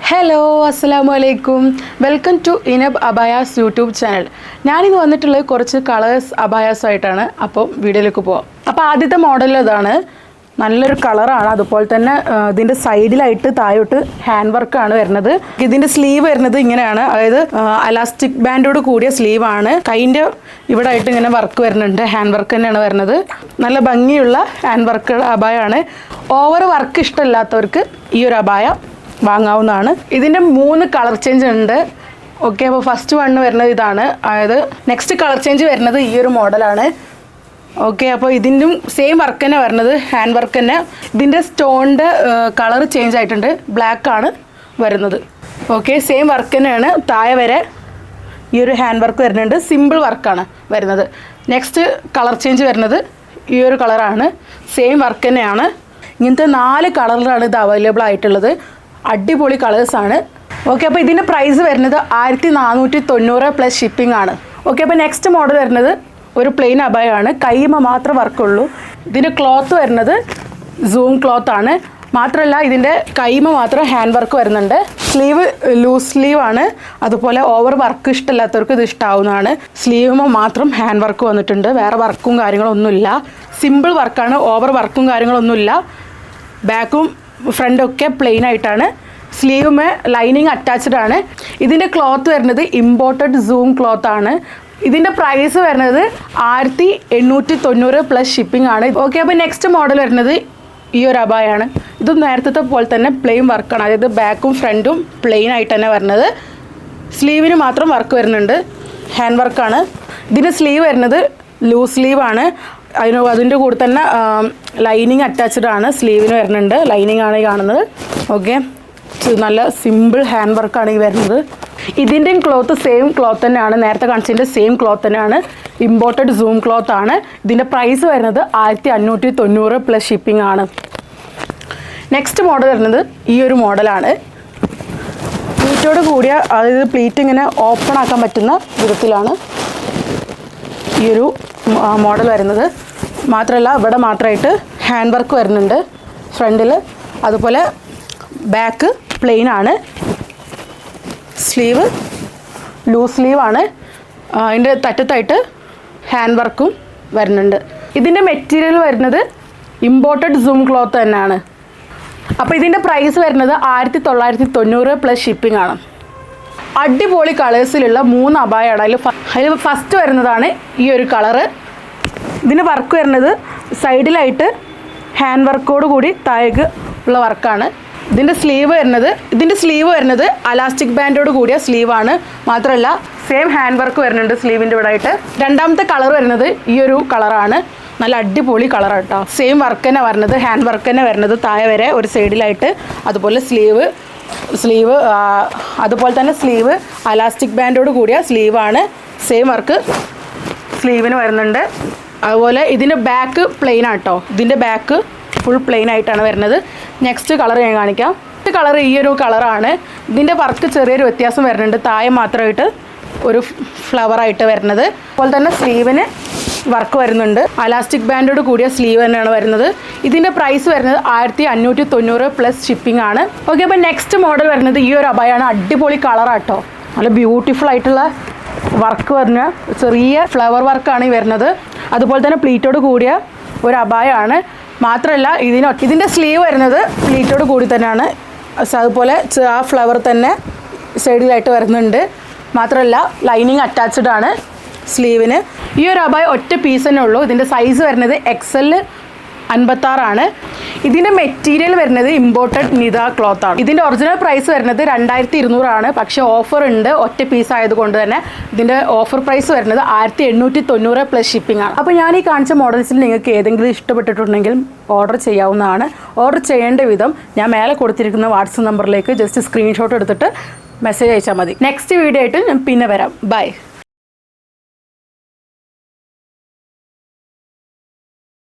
Hello അസ്സലാമു അലൈക്കും welcome to Inab Abayas YouTube channel. ഞാനിന്ന് വന്നിട്ടുള്ളത് കുറച്ച് കളേഴ്സ് അബായാസായിട്ടാണ്. അപ്പോൾ വീഡിയോയിലേക്ക് പോവാം. അപ്പോൾ ആദ്യത്തെ മോഡൽ ഇതാണ്, നല്ലൊരു കളറാണ്. അതുപോലെ തന്നെ ഇതിൻ്റെ സൈഡിലായിട്ട് താഴോട്ട് ഹാൻഡ് വർക്കാണ് വരുന്നത്. ഇതിൻ്റെ സ്ലീവ് വരുന്നത് ഇങ്ങനെയാണ്, അതായത് അലാസ്റ്റിക് ബാൻഡോട് കൂടിയ സ്ലീവാണ്. കൈൻ്റെ ഇവിടെ ആയിട്ട് ഇങ്ങനെ വർക്ക് വരുന്നുണ്ട്, ഹാൻഡ് വർക്ക് തന്നെയാണ് വരുന്നത്. നല്ല ഭംഗിയുള്ള ഹാൻഡ് വർക്ക് അബായാണ്. ഓവർ വർക്ക് ഇഷ്ടമില്ലാത്തവർക്ക് ഈ ഒരു അബായ വാങ്ങാവുന്നതാണ്. ഇതിൻ്റെ 3 കളർ ചേഞ്ച് ഉണ്ട്. ഓക്കെ, അപ്പോൾ ഫസ്റ്റ് വണ്ണ് വരുന്നത് ഇതാണ്. അതായത് നെക്സ്റ്റ് കളർ ചേഞ്ച് വരുന്നത് ഈ ഒരു മോഡലാണ്. ഓക്കെ, അപ്പോൾ ഇതിൻ്റെ സെയിം വർക്ക് തന്നെ വരുന്നത്, ഹാൻഡ് വർക്ക് തന്നെ. ഇതിൻ്റെ സ്റ്റോണിൻ്റെ കളർ ചേഞ്ച് ആയിട്ടുണ്ട്, ബ്ലാക്ക് ആണ് വരുന്നത്. ഓക്കെ, സെയിം വർക്ക് തന്നെയാണ്. താഴെ വരെ ഈ ഒരു ഹാൻഡ് വർക്ക് വരുന്നുണ്ട്, സിമ്പിൾ വർക്കാണ് വരുന്നത്. നെക്സ്റ്റ് കളർ ചേഞ്ച് വരുന്നത് ഈ ഒരു കളറാണ്, സെയിം വർക്ക് തന്നെയാണ്. ഇങ്ങനത്തെ 4 കളറിലാണ് ഇത് അവൈലബിൾ ആയിട്ടുള്ളത്. അടിപൊളി കളേഴ്സാണ്. ഓക്കെ, അപ്പോൾ ഇതിൻ്റെ പ്രൈസ് വരുന്നത് 1490 പ്ലസ് ഷിപ്പിംഗ് ആണ്. ഓക്കെ, അപ്പോൾ നെക്സ്റ്റ് മോഡൽ വരുന്നത് ഒരു പ്ലെയിൻ അബായാണ്, കൈമ മാത്രം വർക്കുള്ളൂ. ഇതിൻ്റെ ക്ലോത്ത് വരുന്നത് സൂം ക്ലോത്ത് ആണ്. മാത്രമല്ല ഇതിൻ്റെ കൈമ മാത്രം ഹാൻഡ് വർക്ക് വരുന്നുണ്ട്. സ്ലീവ് ലൂസ് സ്ലീവ് ആണ്. അതുപോലെ ഓവർ വർക്ക് ഇഷ്ടമില്ലാത്തവർക്ക് ഇത് ഇഷ്ടമാവുന്നതാണ്. സ്ലീവ് മാത്രം ഹാൻഡ് വർക്ക് വന്നിട്ടുണ്ട്, വേറെ വർക്കും കാര്യങ്ങളൊന്നുമില്ല. സിമ്പിൾ വർക്കാണ്, ഓവർ വർക്കും കാര്യങ്ങളൊന്നുമില്ല. ബാക്കും ഫ്രണ്ടൊക്കെ പ്ലെയിൻ ആയിട്ടാണ്. സ്ലീവുമേ ലൈനിങ് അറ്റാച്ച്ഡ് ആണ്. ഇതിൻ്റെ ക്ലോത്ത് വരുന്നത് ഇമ്പോർട്ടഡ് സൂം ക്ലോത്ത് ആണ്. ഇതിൻ്റെ പ്രൈസ് വരുന്നത് 1890 പ്ലസ് ഷിപ്പിംഗ് ആണ്. ഓക്കെ, അപ്പോൾ നെക്സ്റ്റ് മോഡൽ വരുന്നത് ഈ ഒരു അബായാണ്. ഇത് നേരത്തെ പോലെ തന്നെ പ്ലെയിൻ വർക്കാണ്, അതായത് ബാക്കും ഫ്രണ്ടും പ്ലെയിൻ ആയിട്ട് തന്നെ വരുന്നത്. സ്ലീവിന് മാത്രം വർക്ക് വരുന്നുണ്ട്, ഹാൻഡ് വർക്കാണ്. ഇതിൻ്റെ സ്ലീവ് വരുന്നത് ലൂസ് സ്ലീവാണ്. അതിൻ്റെ കൂടെ തന്നെ ലൈനിങ് അറ്റാച്ച്ഡ് ആണ്, സ്ലീവിന് വരുന്നുണ്ട്. ലൈനിങ് ആണ് ഈ കാണുന്നത്. ഓക്കെ, നല്ല സിമ്പിൾ ഹാൻഡ് വർക്കാണ് ഈ വരുന്നത്. ഇതിൻ്റെയും ക്ലോത്ത് സെയിം ക്ലോത്ത് തന്നെയാണ്, നേരത്തെ കാണിച്ചതിൻ്റെ സെയിം ക്ലോത്ത് തന്നെയാണ്. ഇമ്പോർട്ടഡ് സൂം ക്ലോത്ത് ആണ്. ഇതിൻ്റെ പ്രൈസ് വരുന്നത് 1590 പ്ലസ് ഷിപ്പിംഗ് ആണ്. നെക്സ്റ്റ് മോഡൽ വരുന്നത് ഈ ഒരു മോഡലാണ്. പ്ലീറ്റോട് കൂടിയ, അതായത് പ്ലീറ്റ് ഇങ്ങനെ ഓപ്പൺ ആക്കാൻ പറ്റുന്ന വിധത്തിലാണ് ഈ ഒരു മോഡൽ വരുന്നത്. മാത്രമല്ല ഇവിടെ മാത്രമായിട്ട് ഹാൻഡ് വർക്ക് വരുന്നുണ്ട് ഫ്രണ്ടിൽ. അതുപോലെ ബാക്ക് പ്ലെയിൻ ആണ്. സ്ലീവ് ലൂസ് സ്ലീവാണ്. അതിൻ്റെ തറ്റത്തായിട്ട് ഹാൻഡ് വർക്കും വരുന്നുണ്ട്. ഇതിൻ്റെ മെറ്റീരിയൽ വരുന്നത് ഇമ്പോർട്ടഡ് സൂം ക്ലോത്ത് തന്നെയാണ്. അപ്പോൾ ഇതിൻ്റെ പ്രൈസ് വരുന്നത് 1990 പ്ലസ് ഷിപ്പിംഗ് ആണ്. അടിപൊളി കളേഴ്സിലുള്ള 3 അബായാണ്. അതിൽ ഫസ്റ്റ് വരുന്നതാണ് ഈ ഒരു കളറ്. ഇതിന് വർക്ക് വരുന്നത് സൈഡിലായിട്ട് ഹാൻഡ് വർക്കോട് കൂടി താഴേക്ക് ഉള്ള വർക്കാണ്. ഇതിൻ്റെ സ്ലീവ് വരുന്നത് അലാസ്റ്റിക് ബാൻഡോട് കൂടിയ സ്ലീവാണ്. മാത്രമല്ല സെയിം ഹാൻഡ് വർക്ക് വരുന്നുണ്ട് സ്ലീവിൻ്റെ ഇവിടെ ആയിട്ട്. രണ്ടാമത്തെ കളർ വരുന്നത് ഈ ഒരു കളറാണ്. നല്ല അടിപൊളി കളറാണ് കേട്ടോ. സെയിം വർക്ക് തന്നെ വരുന്നത്, ഹാൻഡ് വർക്ക് തന്നെ വരുന്നത് താഴെ വരെ ഒരു സൈഡിലായിട്ട്. അതുപോലെ സ്ലീവ് അതുപോലെ തന്നെ സ്ലീവ് അലാസ്റ്റിക് ബാൻഡോട് കൂടിയ സ്ലീവാണ്. സെയിം വർക്ക് സ്ലീവിന് വരുന്നുണ്ട്. അതുപോലെ ഇതിൻ്റെ ബാക്ക് പ്ലെയിൻ ആട്ടോ. ഇതിൻ്റെ ബാക്ക് ഫുൾ പ്ലെയിൻ ആയിട്ടാണ് വരുന്നത്. നെക്സ്റ്റ് കളർ ഞാൻ കാണിക്കാം. കളർ ഈ ഒരു കളറാണ്. ഇതിൻ്റെ വർക്ക് ചെറിയൊരു വ്യത്യാസം വരുന്നുണ്ട്, താഴെ മാത്രമായിട്ട് ഒരു ഫ്ലവറായിട്ട് വരുന്നത്. അതുപോലെ തന്നെ സ്ലീവിന് വർക്ക് വരുന്നുണ്ട്, അലാസ്റ്റിക് ബാൻഡോട് കൂടിയ സ്ലീവ് തന്നെയാണ് വരുന്നത്. ഇതിൻ്റെ പ്രൈസ് വരുന്നത് 1590 പ്ലസ് ഷിപ്പിംഗ് ആണ്. ഓക്കെ, അപ്പോൾ നെക്സ്റ്റ് മോഡൽ വരുന്നത് ഈ ഒരു അബായാണ്. അടിപൊളി കളറാട്ടോ, നല്ല ബ്യൂട്ടിഫുൾ ആയിട്ടുള്ള വർക്ക് വരുന്ന ചെറിയ ഫ്ലവർ വർക്കാണ് ഈ വരുന്നത്. അതുപോലെ തന്നെ പ്ലീറ്റോട് കൂടിയ ഒരു അബായാണ്. മാത്രമല്ല ഇതിൻ്റെ സ്ലീവ് വരുന്നത് പ്ലീറ്റോട് കൂടി തന്നെയാണ്. അതുപോലെ ആ ഫ്ലവർ തന്നെ സൈഡിലായിട്ട് വരുന്നുണ്ട്. മാത്രമല്ല ലൈനിങ് അറ്റാച്ച്ഡ് ആണ് സ്ലീവിന്. ഈ ഒരു അബായ ഒറ്റ പീസ് തന്നെ ഉള്ളൂ. ഇതിൻ്റെ സൈസ് വരുന്നത് XL 56 ആണ്. ഇതിൻ്റെ മെറ്റീരിയൽ വരുന്നത് ഇമ്പോർട്ടഡ് നിത ക്ലോത്ത് ആണ്. ഇതിൻ്റെ ഒറിജിനൽ പ്രൈസ് വരുന്നത് 2200 ആണ്. പക്ഷേ ഓഫർ ഉണ്ട്, ഒറ്റ പീസ് ആയതുകൊണ്ട് തന്നെ ഇതിൻ്റെ ഓഫർ പ്രൈസ് വരുന്നത് 1890 പ്ലസ് ഷിപ്പിംഗ് ആണ്. അപ്പോൾ ഞാൻ ഈ കാണിച്ച മോഡൽസിൽ നിങ്ങൾക്ക് ഏതെങ്കിലും ഇഷ്ടപ്പെട്ടിട്ടുണ്ടെങ്കിൽ ഓർഡർ ചെയ്യാവുന്നതാണ്. ഓർഡർ ചെയ്യേണ്ട വിധം ഞാൻ മേലെ കൊടുത്തിരിക്കുന്ന വാട്സപ്പ് നമ്പറിലേക്ക് ജസ്റ്റ് സ്ക്രീൻഷോട്ട് എടുത്തിട്ട് മെസ്സേജ് അയച്ചാൽ മതി. നെക്സ്റ്റ് വീഡിയോ ആയിട്ട് ഞാൻ പിന്നെ വരാം. ബൈ.